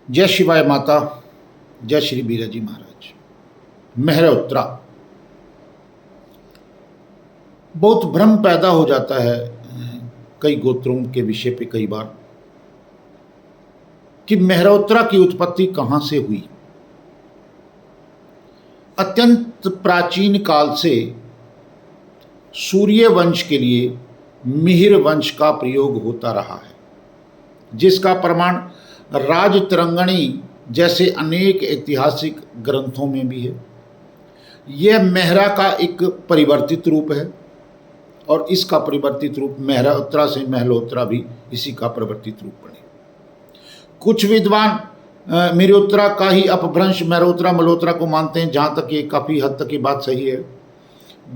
जय शिवाय माता, जय श्री बीराजी महाराज। मेहरोत्रा, बहुत भ्रम पैदा हो जाता है कई गोत्रों के विषय पे कई बार कि मेहरोत्रा की उत्पत्ति कहाँ से हुई। अत्यंत प्राचीन काल से सूर्य वंश के लिए मिहिर वंश का प्रयोग होता रहा है, जिसका प्रमाण राजतरंगिणी जैसे अनेक ऐतिहासिक ग्रंथों में भी है। यह मेहरा का एक परिवर्तित रूप है और इसका परिवर्तित रूप मेहरोत्रा से महलोत्रा भी इसी का परिवर्तित रूप बने। कुछ विद्वान मेहरोत्रा का ही अपभ्रंश मेहरोत्रा मल्होत्रा को मानते हैं, जहाँ तक ये काफ़ी हद तक ये बात सही है।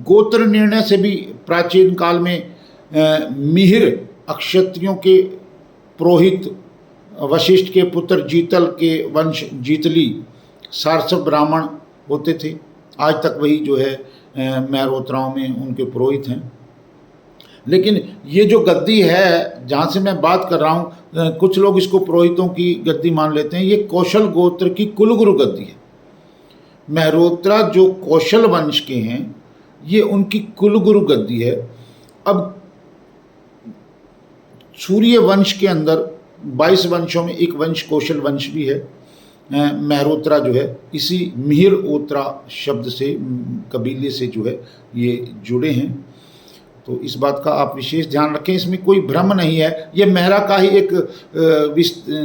गोत्र निर्णय से भी प्राचीन काल में मिहिर अक्षत्रियों के पुरोहित वशिष्ठ के पुत्र जीतल के वंश जीतली सारस्वत ब्राह्मण होते थे। आज तक वही जो है मेहरोत्राओं में उनके पुरोहित हैं। लेकिन ये जो गद्दी है जहाँ से मैं बात कर रहा हूँ, कुछ लोग इसको पुरोहितों की गद्दी मान लेते हैं। ये कौशल गोत्र की कुलगुरु गद्दी है। मेहरोत्रा जो कौशल वंश के हैं, ये उनकी कुलगुरु गद्दी है। अब सूर्य वंश के अंदर 22 वंशों में एक वंश कौशल वंश भी है। मेहरोत्रा जो है इसी मिहिर ओत्रा शब्द से, कबीले से जो है ये जुड़े हैं। तो इस बात का आप विशेष ध्यान रखें, इसमें कोई भ्रम नहीं है। ये मेहरा का ही एक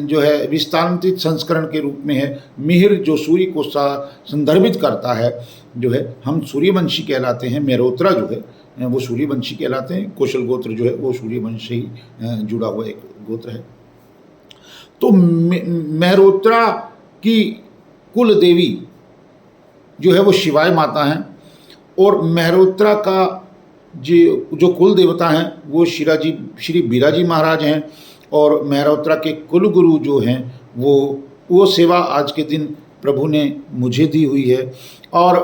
जो है विस्तारित संस्करण के रूप में है। मिहिर जो सूर्य को संदर्भित करता है, जो है हम सूर्यवंशी कहलाते हैं। मेहरोत्रा जो है वो सूर्यवंशी कहलाते हैं। कौशल गोत्र जो है वो सूर्यवंश से ही जुड़ा हुआ एक गोत्र है। तो मेहरोत्रा की कुल देवी जो है वो शिवाय माता हैं और मेहरोत्रा का जो कुल देवता हैं वो श्री बीराजी महाराज हैं। और मेहरोत्रा के कुल गुरु जो हैं वो सेवा आज के दिन प्रभु ने मुझे दी हुई है। और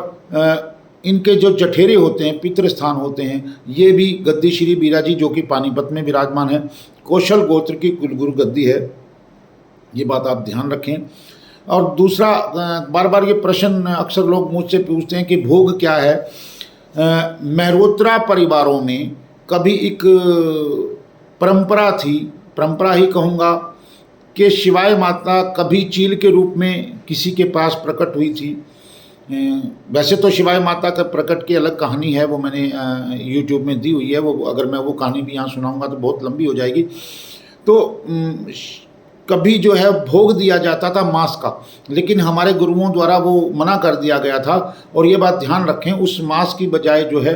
इनके जो जठेरे होते हैं, पितृस्थान होते हैं, ये भी गद्दी श्री बीराजी जो कि पानीपत में विराजमान है, कौशल गोत्र की कुलगुरु गद्दी है। ये बात आप ध्यान रखें। और दूसरा, बार बार ये प्रश्न अक्सर लोग मुझसे पूछते हैं कि भोग क्या है। मेहरोत्रा परिवारों में कभी एक परंपरा थी, परंपरा ही कहूँगा, कि शिवाय माता कभी चील के रूप में किसी के पास प्रकट हुई थी। वैसे तो शिवाय माता का प्रकट की अलग कहानी है, वो मैंने YouTube में दी हुई है। वो अगर मैं वो कहानी भी यहाँ सुनाऊंगा तो बहुत लंबी हो जाएगी। तो कभी जो है भोग दिया जाता था मांस का, लेकिन हमारे गुरुओं द्वारा वो मना कर दिया गया था। और ये बात ध्यान रखें, उस मांस की बजाय जो है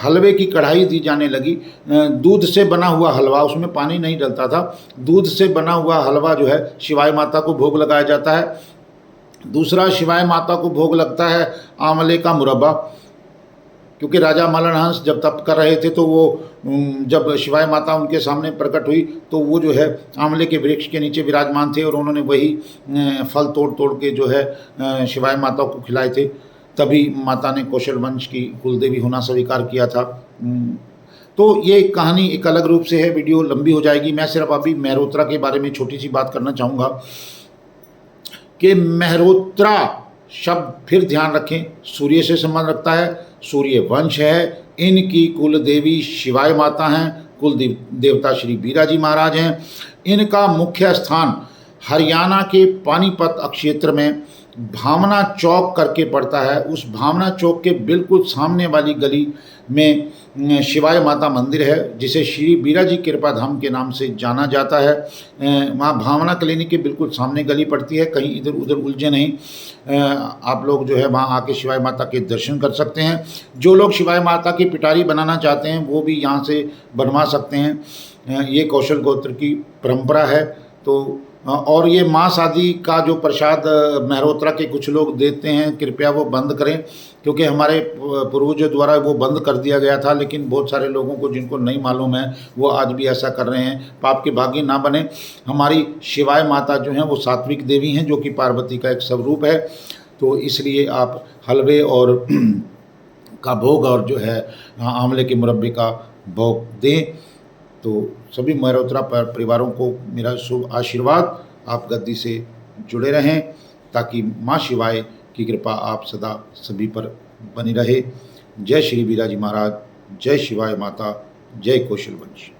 हलवे की कढ़ाई दी जाने लगी। दूध से बना हुआ हलवा, उसमें पानी नहीं डलता था। दूध से बना हुआ हलवा जो है शिवाय माता को भोग लगाया जाता है। दूसरा, शिवाय माता को भोग लगता है आंवले का मुरब्बा, क्योंकि राजा मलनहंस जब तप कर रहे थे तो वो जब शिवाय माता उनके सामने प्रकट हुई तो वो जो है आंवले के वृक्ष के नीचे विराजमान थे और उन्होंने वही फल तोड़ तोड़ के जो है शिवाय माता को खिलाए थे। तभी माता ने कौशल वंश की कुलदेवी होना स्वीकार किया था। तो ये कहानी एक अलग रूप से है, वीडियो लंबी हो जाएगी। मैं सिर्फ अभी मेहरोत्रा के बारे में छोटी सी बात करना चाहूँगा कि मेहरोत्रा शब्द, फिर ध्यान रखें, सूर्य से संबंध रखता है, सूर्य वंश है। इनकी कुल देवी शिवाय माता हैं, कुल देवता श्री बीराजी महाराज हैं। इनका मुख्य स्थान हरियाणा के पानीपत क्षेत्र में भावना चौक करके पड़ता है। उस भावना चौक के बिल्कुल सामने वाली गली में शिवाय माता मंदिर है, जिसे श्री बीराजी कृपा धाम के नाम से जाना जाता है। वहाँ भावना क्लिनिक के बिल्कुल सामने गली पड़ती है, कहीं इधर उधर उलझे नहीं। आप लोग जो है वहाँ आके शिवाय माता के दर्शन कर सकते हैं। जो लोग शिवाय माता की पिटारी बनाना चाहते हैं वो भी यहाँ से बनवा सकते हैं। ये कौशल गोत्र की परंपरा है। तो और ये मांस आदि का जो प्रसाद मेहरोत्रा के कुछ लोग देते हैं, कृपया वो बंद करें, क्योंकि हमारे पूर्वजों द्वारा वो बंद कर दिया गया था। लेकिन बहुत सारे लोगों को जिनको नहीं मालूम है वो आज भी ऐसा कर रहे हैं। पाप के भागी ना बने। हमारी शिवाय माता जो हैं वो सात्विक देवी हैं, जो कि पार्वती का एक स्वरूप है। तो इसलिए आप हलवे और का भोग और जो है आंवले के मुरब्बे का भोग दें। तो सभी मेहरोत्रा परिवारों को मेरा शुभ आशीर्वाद। आप गद्दी से जुड़े रहें ताकि माँ शिवाय की कृपा आप सदा सभी पर बनी रहे। जय श्री वीराजी महाराज, जय शिवाय माता, जय कौशल वंश।